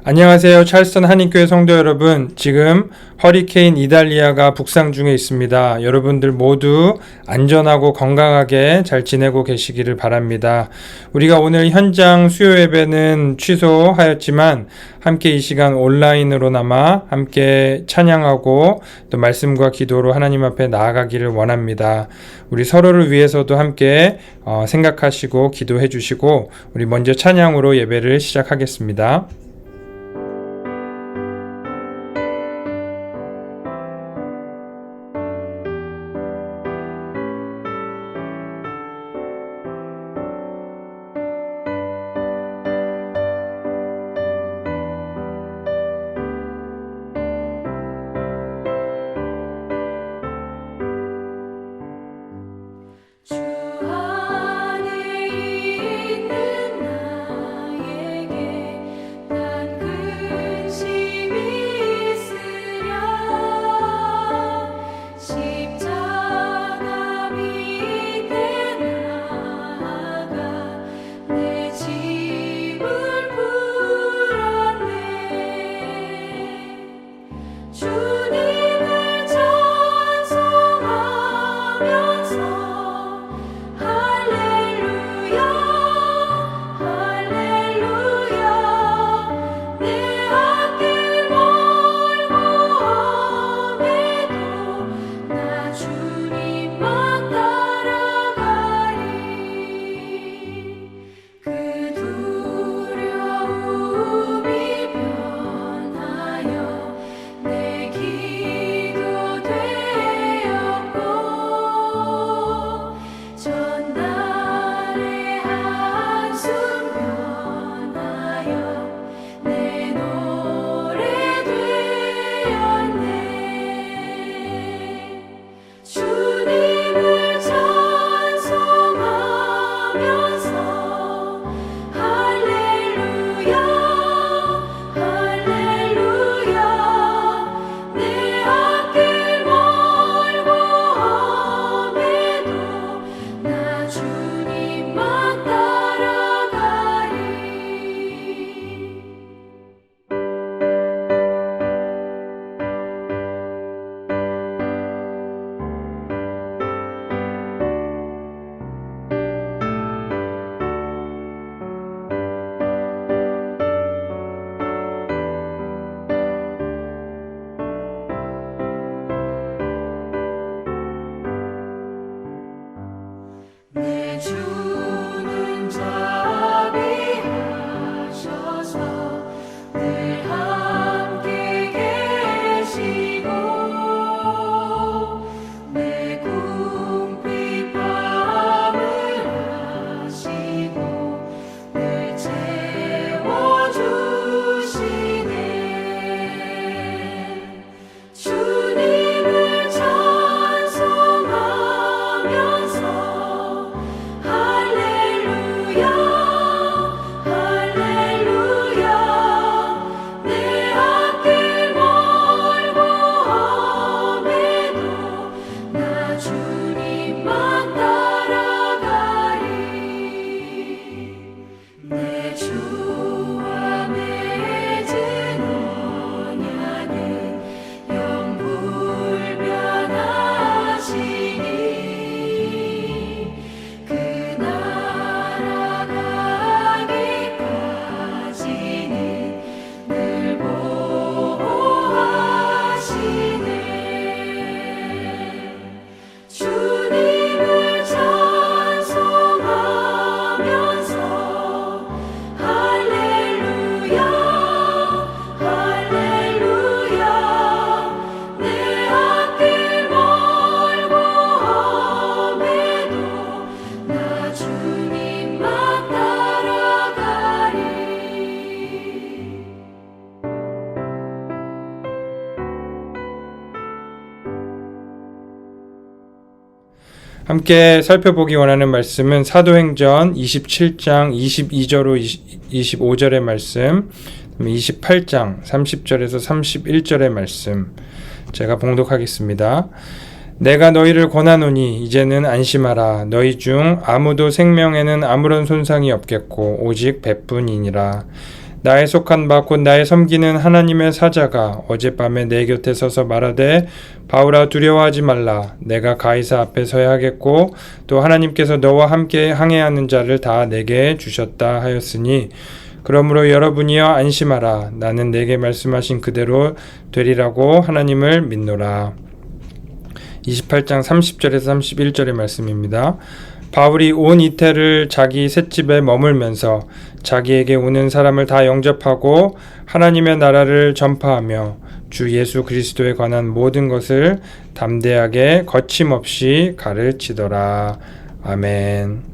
안녕하세요. 찰스턴 한인교회 성도 여러분. 지금 허리케인 이달리아가 북상 중에 있습니다. 여러분들 모두 안전하고 건강하게 잘 지내고 계시기를 바랍니다. 우리가 오늘 현장 수요 예배는 취소하였지만 함께 이 시간 온라인으로나마 함께 찬양하고 또 말씀과 기도로 하나님 앞에 나아가기를 원합니다. 우리 서로를 위해서도 함께 생각하시고 기도해 주시고 우리 먼저 찬양으로 예배를 시작하겠습니다. 함께 살펴보기 원하는 말씀은 사도행전 27장 22절로 25절의 말씀, 28장 30절에서 31절의 말씀 제가 봉독하겠습니다. 내가 너희를 권하노니 이제는 안심하라. 너희 중 아무도 생명에는 아무런 손상이 없겠고 오직 배뿐이니라. 나의 속한 바 곧 나의 섬기는 하나님의 사자가 어젯밤에 내 곁에 서서 말하되 바울아 두려워하지 말라. 내가 가이사 앞에 서야 하겠고 또 하나님께서 너와 함께 항해하는 자를 다 내게 주셨다 하였으니 그러므로 여러분이여 안심하라. 나는 내게 말씀하신 그대로 되리라고 하나님을 믿노라. 28장 30절에서 31절의 말씀입니다. 바울이 온 이태를 자기 셋집에 머물면서 자기에게 오는 사람을 다 영접하고 하나님의 나라를 전파하며 주 예수 그리스도에 관한 모든 것을 담대하게 거침없이 가르치더라. 아멘.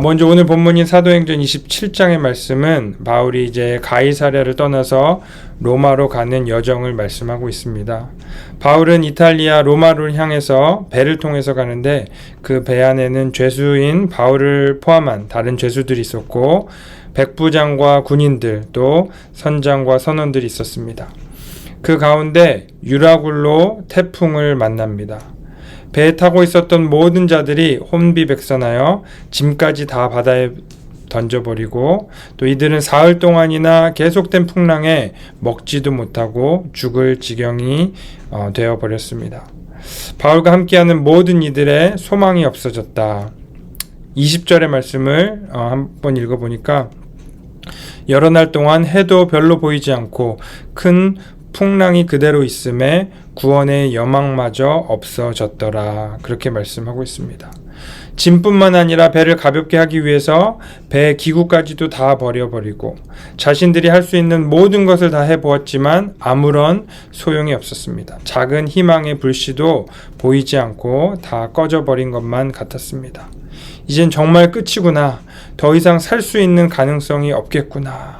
먼저 오늘 본문인 사도행전 27장의 말씀은 바울이 이제 가이사랴를 떠나서 로마로 가는 여정을 말씀하고 있습니다. 바울은 이탈리아 로마를 향해서 배를 통해서 가는데 그 배 안에는 죄수인 바울을 포함한 다른 죄수들이 있었고 백부장과 군인들 또 선장과 선원들이 있었습니다. 그 가운데 유라굴로 태풍을 만납니다. 배에 타고 있었던 모든 자들이 혼비백산하여 짐까지 다 바다에 던져버리고 또 이들은 사흘 동안이나 계속된 풍랑에 먹지도 못하고 죽을 지경이 되어버렸습니다. 바울과 함께하는 모든 이들의 소망이 없어졌다. 20절의 말씀을 한번 읽어보니까 여러 날 동안 해도 별로 보이지 않고 큰 풍랑이 그대로 있음에 구원의 여망마저 없어졌더라. 그렇게 말씀하고 있습니다. 짐뿐만 아니라 배를 가볍게 하기 위해서 배 기구까지도 다 버려버리고 자신들이 할 수 있는 모든 것을 다 해보았지만 아무런 소용이 없었습니다. 작은 희망의 불씨도 보이지 않고 다 꺼져버린 것만 같았습니다. 이젠 정말 끝이구나. 더 이상 살 수 있는 가능성이 없겠구나.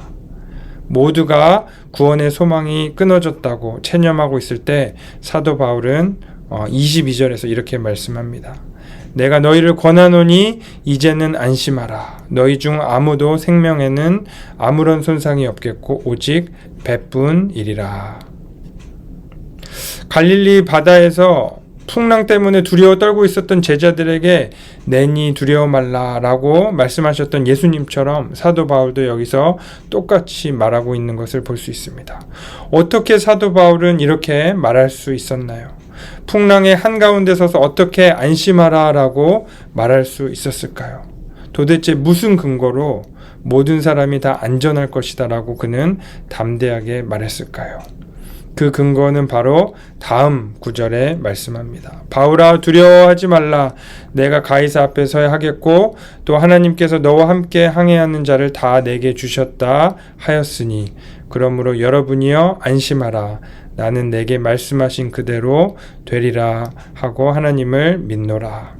모두가 구원의 소망이 끊어졌다고 체념하고 있을 때 사도 바울은 22절에서 이렇게 말씀합니다. 내가 너희를 권하노니 이제는 안심하라. 너희 중 아무도 생명에는 아무런 손상이 없겠고 오직 배뿐이리라. 갈릴리 바다에서 풍랑 때문에 두려워 떨고 있었던 제자들에게 내니 두려워 말라라고 말씀하셨던 예수님처럼 사도 바울도 여기서 똑같이 말하고 있는 것을 볼 수 있습니다. 어떻게 사도 바울은 이렇게 말할 수 있었나요? 풍랑의 한가운데 서서 어떻게 안심하라라고 말할 수 있었을까요? 도대체 무슨 근거로 모든 사람이 다 안전할 것이다라고 그는 담대하게 말했을까요? 그 근거는 바로 다음 구절에 말씀합니다. 바울아 두려워하지 말라. 내가 가이사 앞에 서야 하겠고 또 하나님께서 너와 함께 항해하는 자를 다 내게 주셨다 하였으니 그러므로 여러분이여 안심하라. 나는 내게 말씀하신 그대로 되리라 하고 하나님을 믿노라.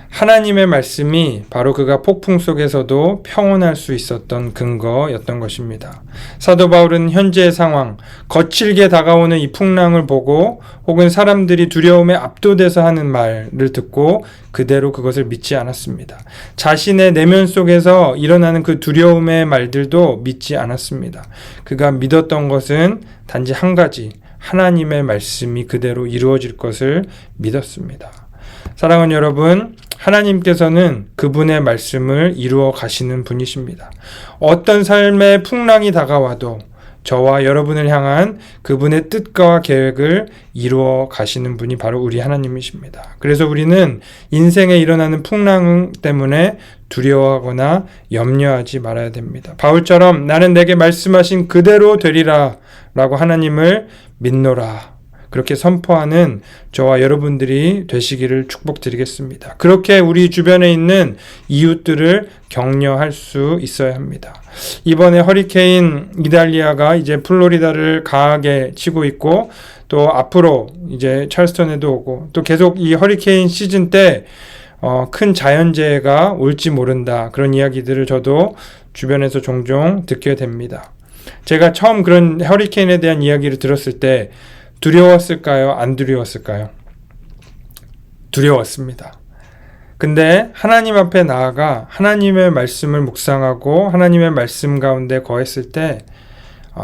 하나님의 말씀이 바로 그가 폭풍 속에서도 평온할 수 있었던 근거였던 것입니다. 사도 바울은 현재의 상황, 거칠게 다가오는 이 풍랑을 보고 혹은 사람들이 두려움에 압도돼서 하는 말을 듣고 그대로 그것을 믿지 않았습니다. 자신의 내면 속에서 일어나는 그 두려움의 말들도 믿지 않았습니다. 그가 믿었던 것은 단지 한 가지, 하나님의 말씀이 그대로 이루어질 것을 믿었습니다. 사랑하는 여러분, 하나님께서는 그분의 말씀을 이루어 가시는 분이십니다. 어떤 삶의 풍랑이 다가와도 저와 여러분을 향한 그분의 뜻과 계획을 이루어 가시는 분이 바로 우리 하나님이십니다. 그래서 우리는 인생에 일어나는 풍랑 때문에 두려워하거나 염려하지 말아야 됩니다. 바울처럼 나는 내게 말씀하신 그대로 되리라 라고 하나님을 믿노라. 그렇게 선포하는 저와 여러분들이 되시기를 축복드리겠습니다. 그렇게 우리 주변에 있는 이웃들을 격려할 수 있어야 합니다. 이번에 허리케인 이달리아가 이제 플로리다를 강하게 치고 있고 또 앞으로 이제 찰스턴에도 오고 또 계속 이 허리케인 시즌 때 큰 자연재해가 올지 모른다. 그런 이야기들을 저도 주변에서 종종 듣게 됩니다. 제가 처음 그런 허리케인에 대한 이야기를 들었을 때 두려웠을까요? 안 두려웠을까요? 두려웠습니다. 근데 하나님 앞에 나아가 하나님의 말씀을 묵상하고 하나님의 말씀 가운데 거했을 때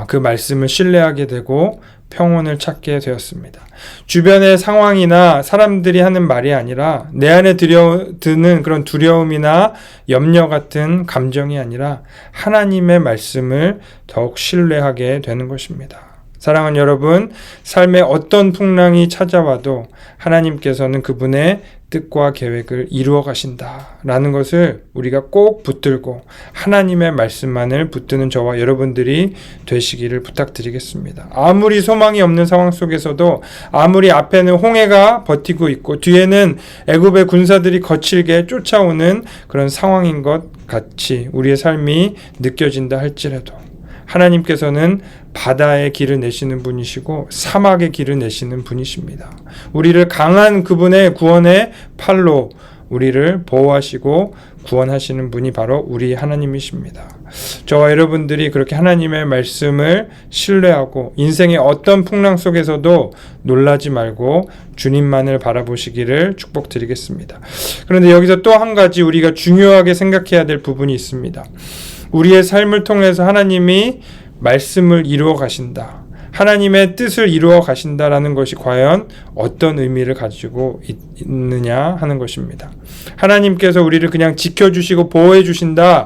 그 말씀을 신뢰하게 되고 평온을 찾게 되었습니다. 주변의 상황이나 사람들이 하는 말이 아니라 내 안에 드는 그런 두려움이나 염려 같은 감정이 아니라 하나님의 말씀을 더욱 신뢰하게 되는 것입니다. 사랑하는 여러분, 삶에 어떤 풍랑이 찾아와도 하나님께서는 그분의 뜻과 계획을 이루어 가신다라는 것을 우리가 꼭 붙들고 하나님의 말씀만을 붙드는 저와 여러분들이 되시기를 부탁드리겠습니다. 아무리 소망이 없는 상황 속에서도, 아무리 앞에는 홍해가 버티고 있고 뒤에는 애굽의 군사들이 거칠게 쫓아오는 그런 상황인 것 같이 우리의 삶이 느껴진다 할지라도 하나님께서는 바다의 길을 내시는 분이시고 사막의 길을 내시는 분이십니다. 우리를 강한 그분의 구원의 팔로 우리를 보호하시고 구원하시는 분이 바로 우리 하나님이십니다. 저와 여러분들이 그렇게 하나님의 말씀을 신뢰하고 인생의 어떤 풍랑 속에서도 놀라지 말고 주님만을 바라보시기를 축복드리겠습니다. 그런데 여기서 또 한 가지 우리가 중요하게 생각해야 될 부분이 있습니다. 우리의 삶을 통해서 하나님이 말씀을 이루어 가신다, 하나님의 뜻을 이루어 가신다라는 것이 과연 어떤 의미를 가지고 있느냐 하는 것입니다. 하나님께서 우리를 그냥 지켜주시고 보호해 주신다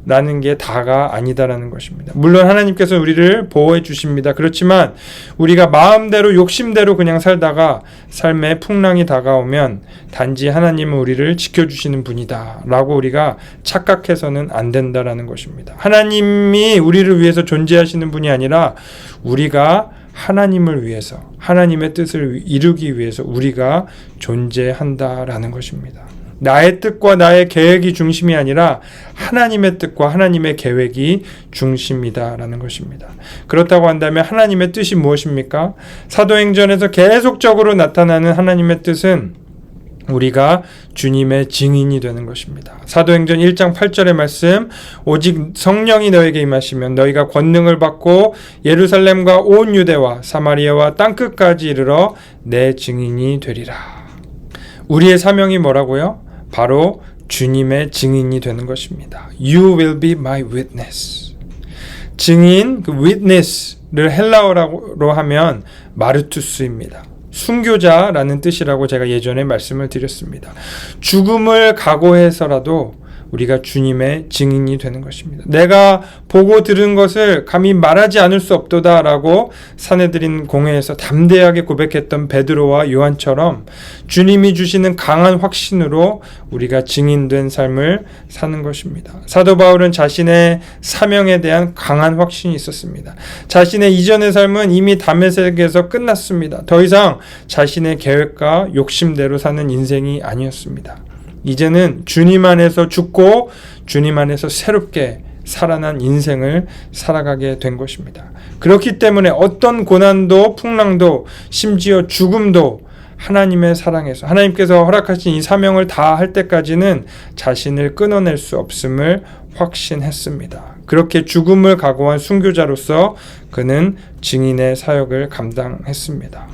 라는 게 다가 아니다라는 것입니다. 물론 하나님께서 우리를 보호해 주십니다. 그렇지만 우리가 마음대로 욕심대로 그냥 살다가 삶에 풍랑이 다가오면 단지 하나님은 우리를 지켜주시는 분이다 라고 우리가 착각해서는 안 된다라는 것입니다. 하나님이 우리를 위해서 존재하시는 분이 아니라 우리가 하나님을 위해서, 하나님의 뜻을 이루기 위해서 우리가 존재한다라는 것입니다. 나의 뜻과 나의 계획이 중심이 아니라 하나님의 뜻과 하나님의 계획이 중심이다라는 것입니다. 그렇다고 한다면 하나님의 뜻이 무엇입니까? 사도행전에서 계속적으로 나타나는 하나님의 뜻은 우리가 주님의 증인이 되는 것입니다. 사도행전 1장 8절의 말씀, 오직 성령이 너에게 임하시면 너희가 권능을 받고 예루살렘과 온 유대와 사마리아와 땅끝까지 이르러 내 증인이 되리라. 우리의 사명이 뭐라고요? 바로 주님의 증인이 되는 것입니다. You will be my witness. 증인, 그 witness를 헬라어로 하면 마르투스입니다. 순교자라는 뜻이라고 제가 예전에 말씀을 드렸습니다. 죽음을 각오해서라도 우리가 주님의 증인이 되는 것입니다. 내가 보고 들은 것을 감히 말하지 않을 수 없도다라고 사내들인 공회에서 담대하게 고백했던 베드로와 요한처럼 주님이 주시는 강한 확신으로 우리가 증인된 삶을 사는 것입니다. 사도 바울은 자신의 사명에 대한 강한 확신이 있었습니다. 자신의 이전의 삶은 이미 다메섹에서 끝났습니다. 더 이상 자신의 계획과 욕심대로 사는 인생이 아니었습니다. 이제는 주님 안에서 죽고 주님 안에서 새롭게 살아난 인생을 살아가게 된 것입니다. 그렇기 때문에 어떤 고난도 풍랑도 심지어 죽음도 하나님의 사랑에서 하나님께서 허락하신 이 사명을 다 할 때까지는 자신을 끊어낼 수 없음을 확신했습니다. 그렇게 죽음을 각오한 순교자로서 그는 증인의 사역을 감당했습니다.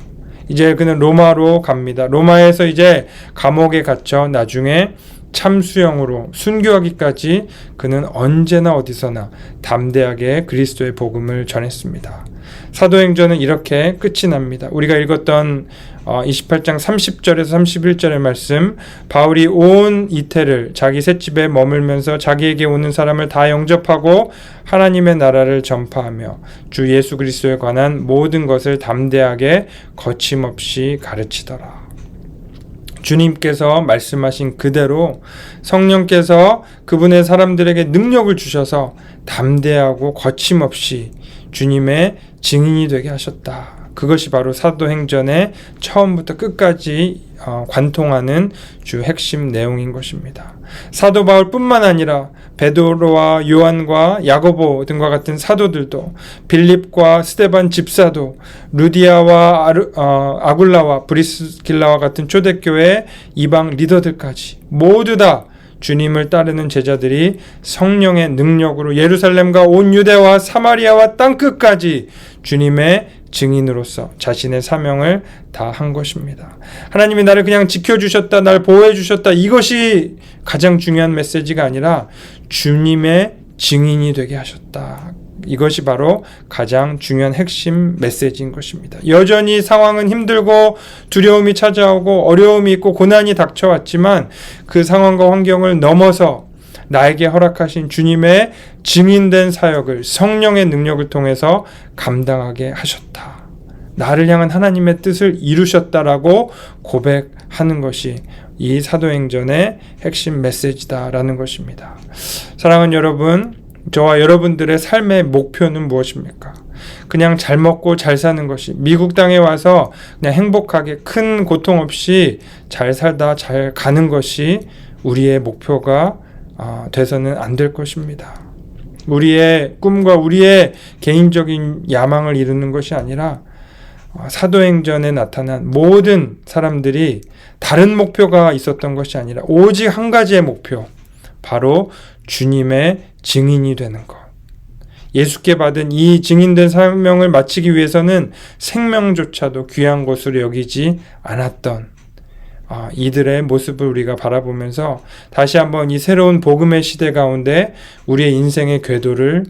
이제 그는 로마로 갑니다. 로마에서 이제 감옥에 갇혀 나중에 참수형으로 순교하기까지 그는 언제나 어디서나 담대하게 그리스도의 복음을 전했습니다. 사도행전은 이렇게 끝이 납니다. 우리가 읽었던 28장 30절에서 31절의 말씀, 바울이 온 이태를 자기 셋집에 머물면서 자기에게 오는 사람을 다 영접하고 하나님의 나라를 전파하며 주 예수 그리스도에 관한 모든 것을 담대하게 거침없이 가르치더라. 주님께서 말씀하신 그대로 성령께서 그분의 사람들에게 능력을 주셔서 담대하고 거침없이 주님의 증인이 되게 하셨다. 그것이 바로 사도행전의 처음부터 끝까지 관통하는 주 핵심 내용인 것입니다. 사도 바울뿐만 아니라 베드로와 요한과 야고보 등과 같은 사도들도, 빌립과 스데반 집사도, 루디아와 아굴라와 브리스길라와 같은 초대교회 이방 리더들까지 모두 다 주님을 따르는 제자들이 성령의 능력으로 예루살렘과 온 유대와 사마리아와 땅끝까지 주님의 증인으로서 자신의 사명을 다 한 것입니다. 하나님이 나를 그냥 지켜주셨다, 날 보호해주셨다, 이것이 가장 중요한 메시지가 아니라 주님의 증인이 되게 하셨다. 이것이 바로 가장 중요한 핵심 메시지인 것입니다. 여전히 상황은 힘들고 두려움이 찾아오고 어려움이 있고 고난이 닥쳐왔지만 그 상황과 환경을 넘어서 나에게 허락하신 주님의 증인된 사역을 성령의 능력을 통해서 감당하게 하셨다. 나를 향한 하나님의 뜻을 이루셨다라고 고백하는 것이 이 사도행전의 핵심 메시지다라는 것입니다. 사랑하는 여러분, 저와 여러분들의 삶의 목표는 무엇입니까? 그냥 잘 먹고 잘 사는 것이, 미국 땅에 와서 그냥 행복하게 큰 고통 없이 잘 살다 잘 가는 것이 우리의 목표가 돼서는 안 될 것입니다. 우리의 꿈과 우리의 개인적인 야망을 이루는 것이 아니라 사도행전에 나타난 모든 사람들이 다른 목표가 있었던 것이 아니라 오직 한 가지의 목표, 바로 주님의 증인이 되는 것. 예수께 받은 이 증인된 사명을 마치기 위해서는 생명조차도 귀한 것으로 여기지 않았던 이들의 모습을 우리가 바라보면서 다시 한번 이 새로운 복음의 시대 가운데 우리의 인생의 궤도를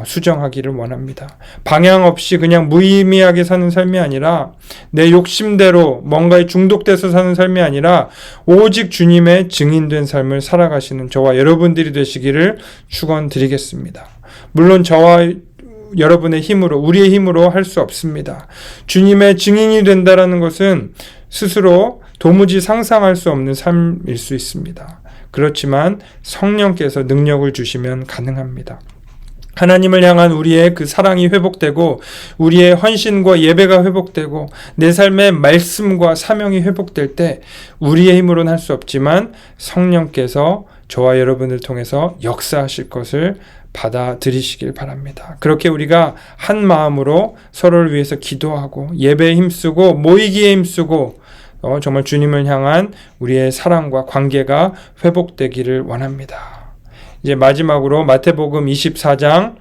수정하기를 원합니다. 방향 없이 그냥 무의미하게 사는 삶이 아니라 내 욕심대로 뭔가에 중독돼서 사는 삶이 아니라 오직 주님의 증인된 삶을 살아가시는 저와 여러분들이 되시기를 축원드리겠습니다. 물론 저와 여러분의 힘으로, 우리의 힘으로 할 수 없습니다. 주님의 증인이 된다라는 것은 스스로 도무지 상상할 수 없는 삶일 수 있습니다. 그렇지만 성령께서 능력을 주시면 가능합니다. 하나님을 향한 우리의 그 사랑이 회복되고 우리의 헌신과 예배가 회복되고 내 삶의 말씀과 사명이 회복될 때 우리의 힘으로는 할 수 없지만 성령께서 저와 여러분을 통해서 역사하실 것을 받아들이시길 바랍니다. 그렇게 우리가 한 마음으로 서로를 위해서 기도하고 예배에 힘쓰고 모이기에 힘쓰고 정말 주님을 향한 우리의 사랑과 관계가 회복되기를 원합니다. 이제 마지막으로 마태복음 24장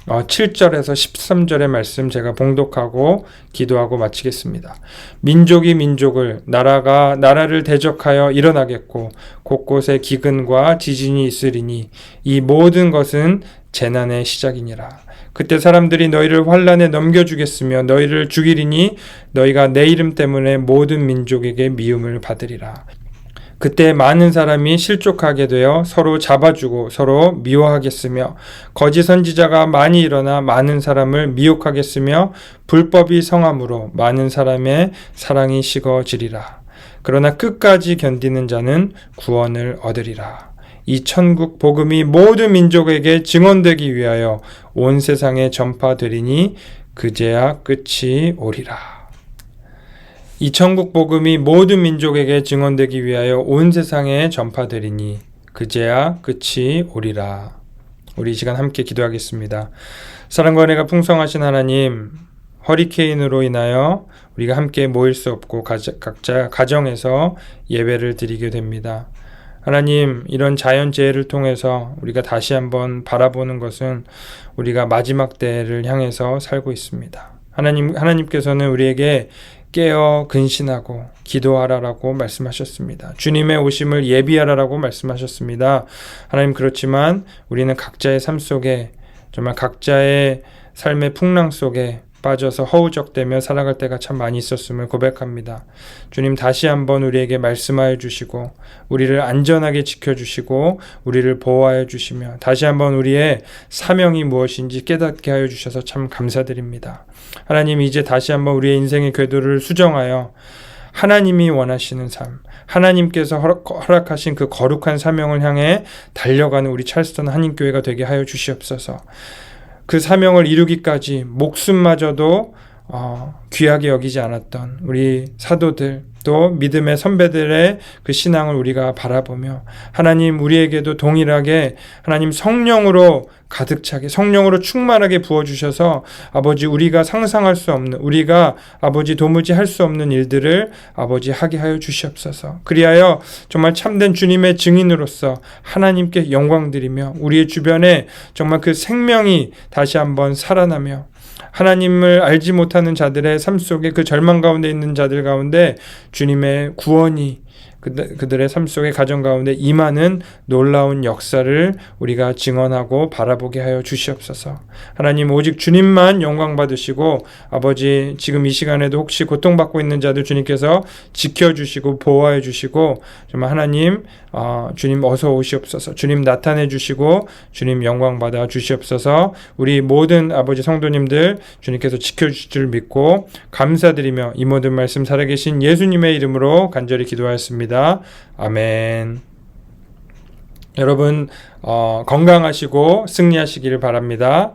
7절에서 13절의 말씀 제가 봉독하고 기도하고 마치겠습니다. 민족이 민족을, 나라가 나라를 대적하여 일어나겠고 곳곳에 기근과 지진이 있으리니 이 모든 것은 재난의 시작이니라. 그때 사람들이 너희를 환난에 넘겨주겠으며 너희를 죽이리니 너희가 내 이름 때문에 모든 민족에게 미움을 받으리라. 그때 많은 사람이 실족하게 되어 서로 잡아주고 서로 미워하겠으며 거짓 선지자가 많이 일어나 많은 사람을 미혹하겠으며 불법이 성함으로 많은 사람의 사랑이 식어지리라. 그러나 끝까지 견디는 자는 구원을 얻으리라. 이 천국 복음이 모든 민족에게 증언되기 위하여 온 세상에 전파되리니 그제야 끝이 오리라. 이 천국 복음이 모든 민족에게 증언되기 위하여 온 세상에 전파되리니 그제야 끝이 오리라. 우리 이 시간 함께 기도하겠습니다. 사랑과 은혜가 풍성하신 하나님, 허리케인으로 인하여 우리가 함께 모일 수 없고 각자 가정에서 예배를 드리게 됩니다. 하나님, 이런 자연재해를 통해서 우리가 다시 한번 바라보는 것은 우리가 마지막 때를 향해서 살고 있습니다. 하나님께서는 우리에게 깨어 근신하고 기도하라라고 말씀하셨습니다. 주님의 오심을 예비하라라고 말씀하셨습니다. 하나님, 그렇지만 우리는 각자의 삶 속에 정말 각자의 삶의 풍랑 속에 빠져서 허우적대며 살아갈 때가 참 많이 있었음을 고백합니다. 주님, 다시 한번 우리에게 말씀하여 주시고 우리를 안전하게 지켜주시고 우리를 보호하여 주시며 다시 한번 우리의 사명이 무엇인지 깨닫게 하여 주셔서 참 감사드립니다. 하나님, 이제 다시 한번 우리의 인생의 궤도를 수정하여 하나님이 원하시는 삶, 하나님께서 허락하신 그 거룩한 사명을 향해 달려가는 우리 찰스턴 한인교회가 되게 하여 주시옵소서. 그 사명을 이루기까지 목숨마저도 귀하게 여기지 않았던 우리 사도들, 또 믿음의 선배들의 그 신앙을 우리가 바라보며 하나님, 우리에게도 동일하게 하나님 성령으로 가득 차게, 성령으로 충만하게 부어주셔서 아버지, 우리가 상상할 수 없는, 우리가 아버지 도무지 할 수 없는 일들을 아버지 하게 하여 주시옵소서. 그리하여 정말 참된 주님의 증인으로서 하나님께 영광드리며 우리의 주변에 정말 그 생명이 다시 한번 살아나며 하나님을 알지 못하는 자들의 삶 속에 그 절망 가운데 있는 자들 가운데 주님의 구원이 그들의 삶 속에 가정 가운데 임하는 놀라운 역사를 우리가 증언하고 바라보게 하여 주시옵소서. 하나님, 오직 주님만 영광 받으시고, 아버지, 지금 이 시간에도 혹시 고통받고 있는 자들 주님께서 지켜주시고 보호해 주시고, 정말 하나님, 주님 어서 오시옵소서. 주님 나타내 주시고 주님 영광 받아 주시옵소서. 우리 모든 아버지 성도님들 주님께서 지켜주실 줄 믿고 감사드리며 이 모든 말씀 살아계신 예수님의 이름으로 간절히 기도하였습니다. 아멘. 여러분 건강하시고 승리하시기를 바랍니다.